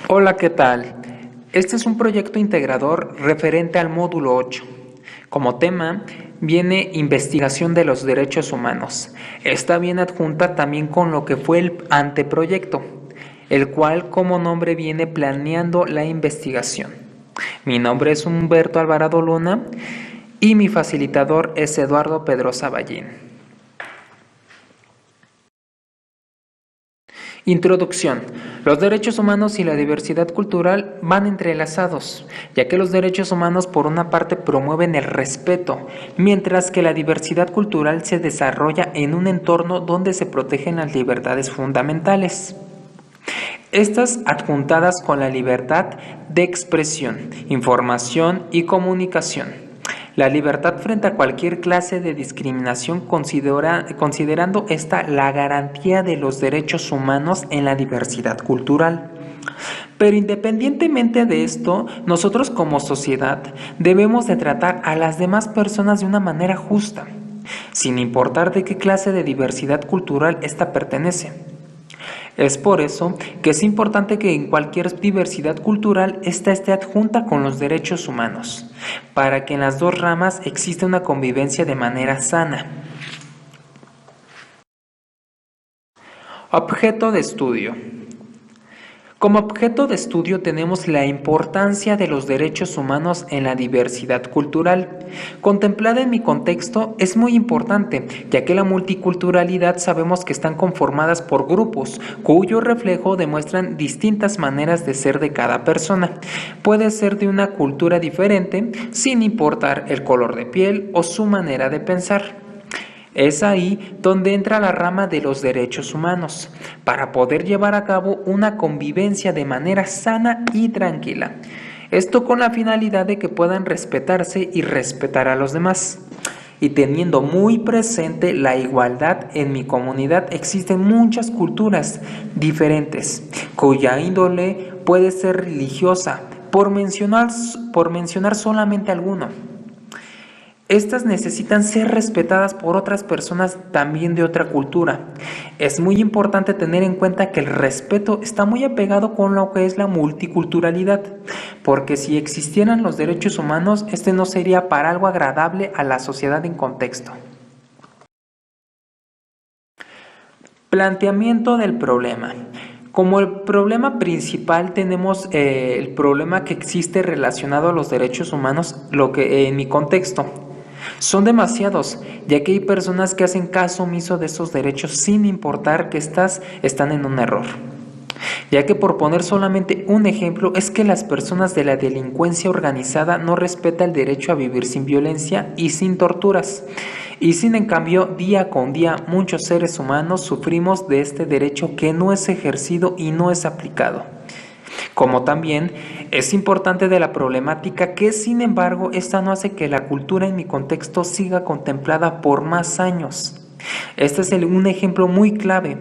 Hola, ¿qué tal? Este es un proyecto integrador referente al módulo 8. Como tema viene investigación de los derechos humanos. Está bien adjunta también con lo que fue el anteproyecto, el cual como nombre viene planeando la investigación. Mi nombre es Humberto Alvarado Luna y mi facilitador es Eduardo Pedrosa Ballín. Introducción. Los derechos humanos y la diversidad cultural van entrelazados, ya que los derechos humanos por una parte promueven el respeto, mientras que la diversidad cultural se desarrolla en un entorno donde se protegen las libertades fundamentales. Estas adjuntadas con la libertad de expresión, información y comunicación. La libertad frente a cualquier clase de discriminación considerando esta la garantía de los derechos humanos en la diversidad cultural. Pero independientemente de esto, nosotros como sociedad debemos de tratar a las demás personas de una manera justa, sin importar de qué clase de diversidad cultural ésta pertenece. Es por eso que es importante que en cualquier diversidad cultural ésta esté adjunta con los derechos humanos, para que en las dos ramas exista una convivencia de manera sana. Objeto de estudio. Como objeto de estudio tenemos la importancia de los derechos humanos en la diversidad cultural. Contemplada en mi contexto es muy importante, ya que la multiculturalidad sabemos que están conformadas por grupos, cuyo reflejo demuestran distintas maneras de ser de cada persona. Puede ser de una cultura diferente, sin importar el color de piel o su manera de pensar. Es ahí donde entra la rama de los derechos humanos, para poder llevar a cabo una convivencia de manera sana y tranquila. Esto con la finalidad de que puedan respetarse y respetar a los demás. Y teniendo muy presente la igualdad en mi comunidad, existen muchas culturas diferentes, cuya índole puede ser religiosa, por mencionar solamente alguno. Estas necesitan ser respetadas por otras personas también de otra cultura. Es muy importante tener en cuenta que el respeto está muy apegado con lo que es la multiculturalidad, porque si existieran los derechos humanos, este no sería para algo agradable a la sociedad en contexto. Planteamiento del problema. Como el problema principal tenemos el problema que existe relacionado a los derechos humanos, lo que en mi contexto. Son demasiados, ya que hay personas que hacen caso omiso de esos derechos sin importar que éstas están en un error. Ya que por poner solamente un ejemplo, es que las personas de la delincuencia organizada no respetan el derecho a vivir sin violencia y sin torturas. Y sin en cambio, día con día, muchos seres humanos sufrimos de este derecho que no es ejercido y no es aplicado. Como también es importante de la problemática que, sin embargo, esta no hace que la cultura en mi contexto siga contemplada por más años. Este es un ejemplo muy clave.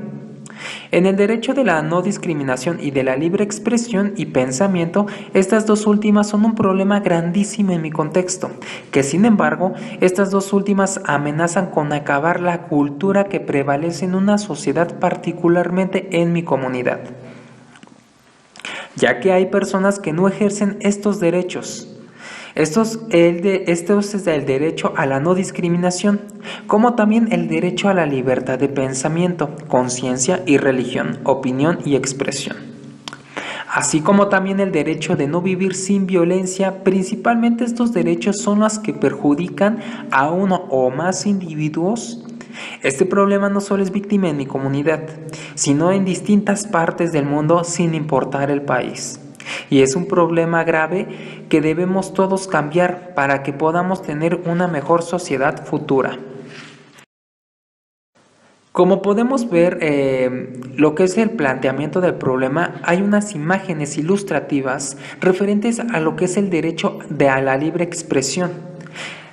En el derecho de la no discriminación y de la libre expresión y pensamiento, estas dos últimas son un problema grandísimo en mi contexto, que sin embargo, estas dos últimas amenazan con acabar la cultura que prevalece en una sociedad, particularmente en mi comunidad, ya que hay personas que no ejercen estos derechos. Esto es el derecho a la no discriminación, como también el derecho a la libertad de pensamiento, conciencia y religión, opinión y expresión. Así como también el derecho de no vivir sin violencia. Principalmente estos derechos son los que perjudican a uno o más individuos. Este problema no solo es víctima en mi comunidad, sino en distintas partes del mundo sin importar el país. Y es un problema grave que debemos todos cambiar para que podamos tener una mejor sociedad futura. Como podemos ver, lo que es el planteamiento del problema, hay unas imágenes ilustrativas referentes a lo que es el derecho a la libre expresión,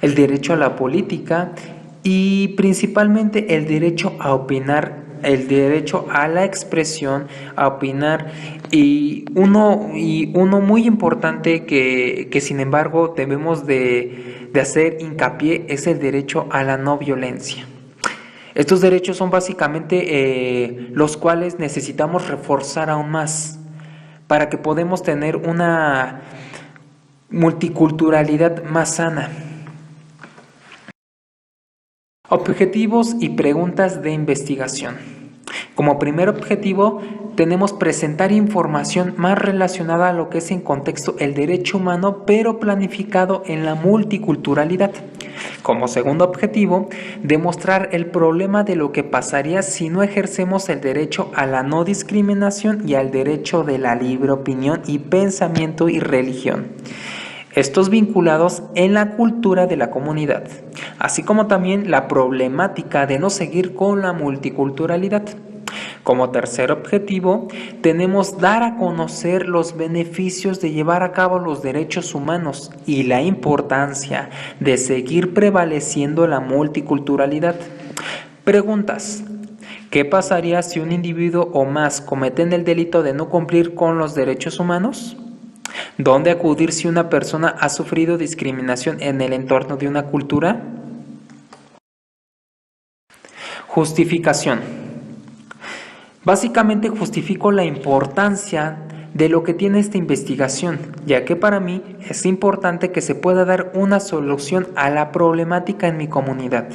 el derecho a la política y principalmente el derecho a opinar, el derecho a la expresión, a opinar, y uno muy importante que sin embargo debemos de hacer hincapié es el derecho a la no violencia. Estos derechos son básicamente los cuales necesitamos reforzar aún más, para que podamos tener una multiculturalidad más sana. Objetivos y preguntas de investigación. Como primer objetivo, tenemos presentar información más relacionada a lo que es en contexto el derecho humano, pero planificado en la multiculturalidad. Como segundo objetivo, demostrar el problema de lo que pasaría si no ejercemos el derecho a la no discriminación y al derecho de la libre opinión y pensamiento y religión. Estos vinculados en la cultura de la comunidad, así como también la problemática de no seguir con la multiculturalidad. Como tercer objetivo, tenemos dar a conocer los beneficios de llevar a cabo los derechos humanos y la importancia de seguir prevaleciendo la multiculturalidad. Preguntas. ¿Qué pasaría si un individuo o más cometen el delito de no cumplir con los derechos humanos? ¿Dónde acudir si una persona ha sufrido discriminación en el entorno de una cultura? Justificación. Básicamente justifico la importancia de lo que tiene esta investigación, ya que para mí es importante que se pueda dar una solución a la problemática en mi comunidad,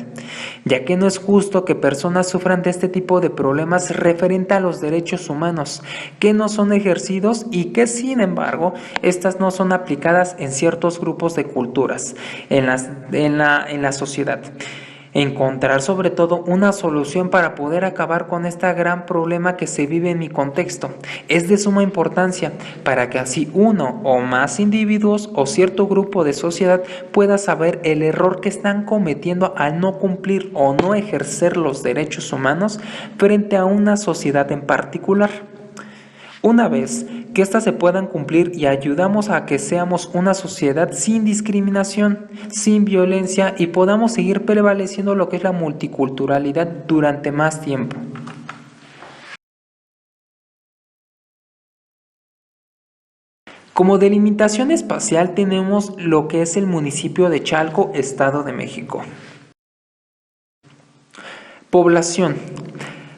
ya que no es justo que personas sufran de este tipo de problemas referente a los derechos humanos, que no son ejercidos y que sin embargo estas no son aplicadas en ciertos grupos de culturas en la sociedad. Encontrar sobre todo una solución para poder acabar con este gran problema que se vive en mi contexto es de suma importancia para que así uno o más individuos o cierto grupo de sociedad pueda saber el error que están cometiendo al no cumplir o no ejercer los derechos humanos frente a una sociedad en particular. Una vez que éstas se puedan cumplir y ayudamos a que seamos una sociedad sin discriminación, sin violencia y podamos seguir prevaleciendo lo que es la multiculturalidad durante más tiempo. Como delimitación espacial tenemos lo que es el municipio de Chalco, Estado de México. Población.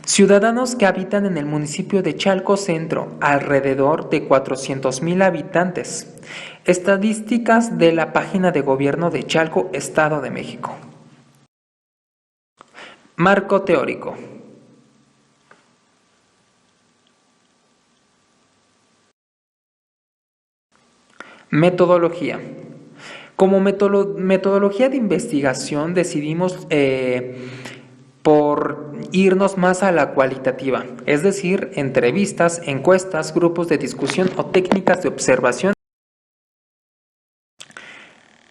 Ciudadanos que habitan en el municipio de Chalco Centro, alrededor de 400,000 habitantes. Estadísticas de la página de gobierno de Chalco, Estado de México. Marco teórico. Metodología. Como metodología de investigación decidimos por irnos más a la cualitativa, es decir, entrevistas, encuestas, grupos de discusión o técnicas de observación.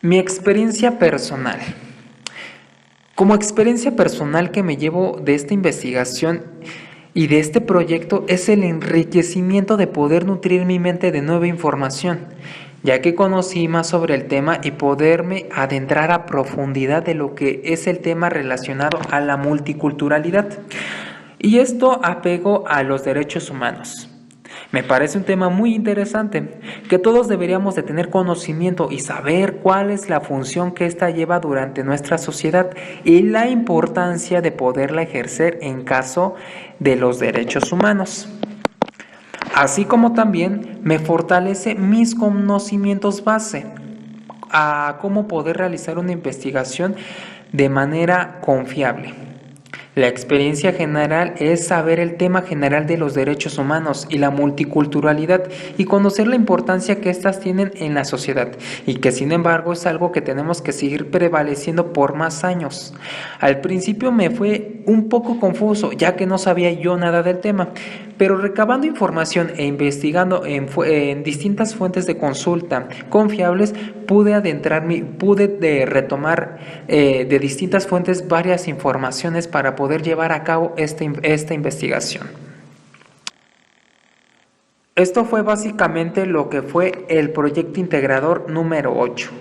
Mi experiencia personal. Como experiencia personal que me llevo de esta investigación y de este proyecto es el enriquecimiento de poder nutrir mi mente de nueva información, ya que conocí más sobre el tema y poderme adentrar a profundidad de lo que es el tema relacionado a la multiculturalidad. Y esto apego a los derechos humanos. Me parece un tema muy interesante, que todos deberíamos de tener conocimiento y saber cuál es la función que ésta lleva durante nuestra sociedad y la importancia de poderla ejercer en caso de los derechos humanos. Así como también me fortalece mis conocimientos base a cómo poder realizar una investigación de manera confiable. La experiencia general es saber el tema general de los derechos humanos y la multiculturalidad y conocer la importancia que éstas tienen en la sociedad y que sin embargo es algo que tenemos que seguir prevaleciendo por más años. Al principio me fue un poco confuso ya que no sabía yo nada del tema, pero recabando información e investigando en distintas fuentes de consulta confiables pude retomar de distintas fuentes varias informaciones para poder llevar a cabo esta investigación. Esto fue básicamente lo que fue el proyecto integrador número 8.